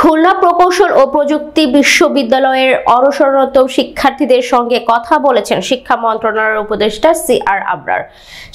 খুলনা প্রকৌশল ও প্রযুক্তি বিশ্ববিদ্যালয়ের অনশনরত শিক্ষার্থীদের সঙ্গে কথা বলেছেন শিক্ষা মন্ত্রণালয়ের উপদেষ্টা সি.আর. আবরার।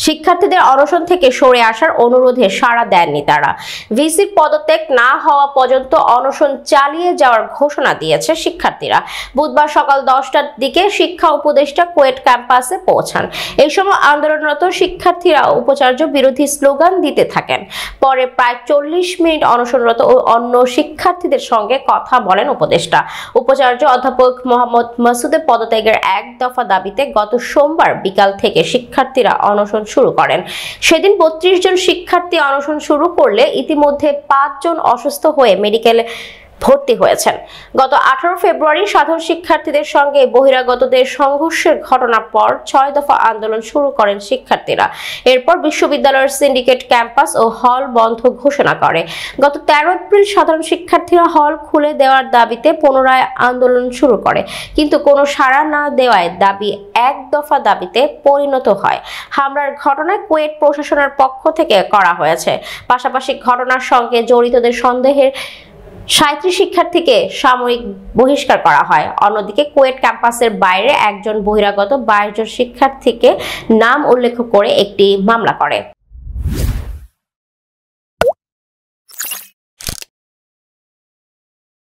শিক্ষার্থীদের অনশন থেকে সরে আসার অনুরোধে সাড়া দেননি তারা। ভিসির পদত্যাগ না হওয়া পর্যন্ত অনশন চালিয়ে যাওয়ার ঘোষণা দিয়েছে শিক্ষার্থীরা। বুধবার সকাল 10টার দিকে শিক্ষা উপদেষ্টা কুয়েট ক্যাম্পাসে পৌঁছান। এই সময় আন্দোলনরত শিক্ষার্থীরা উপাচার্য বিরোধী স্লোগান দিতে থাকেন। পরে প্রায় 40 মিনিট অনশনরত ও অন্য শিক্ষার্থীদের সঙ্গে কথা বলেন উপদেষ্টা। উপাচার্য অধ্যাপক মোহাম্মদ মাসুদের পদত্যাগের এক দফা দাবিতে গত সোমবার বিকাল থেকে শিক্ষার্থীরা অনশন শুরু করেন। সেদিন 32 জন শিক্ষার্থী অনশন শুরু করলে ইতিমধ্যে 5 জন অসুস্থ হয়ে মেডিকেলে ভর্তি হয়েছেন। গত 18 ফেব্রুয়ারি সাধারণ শিক্ষার্থীদের সঙ্গে বহিরাগতদের সংঘর্ষের ঘটনার পর 6 দফা আন্দোলন শুরু করেন শিক্ষার্থীরা। এরপর বিশ্ববিদ্যালয়ের সিন্ডিকেট ক্যাম্পাস ও হল বন্ধ ঘোষণা করে। গত 13 এপ্রিল সাধারণ শিক্ষার্থীরা হল খুলে দেওয়ার দাবিতে পুনরায় আন্দোলন শুরু করে, কিন্তু কোনো সাড়া না দেওয়ায় দাবি এক দফা দাবিতে পরিণত হয়। হামলার ঘটনায় কুয়েট প্রশাসনের পক্ষ থেকে করা হয়েছে। পাশাপাশি ঘটনার সঙ্গে জড়িতদের সন্দেহের 37 শিক্ষার্থীকে সাময়িক বহিষ্কার করা হয়। অন্যদিকে কুয়েট ক্যাম্পাসের বাইরে একজন বহিরাগত 22 জন শিক্ষার্থীকে নাম উল্লেখ করে একটি মামলা করে।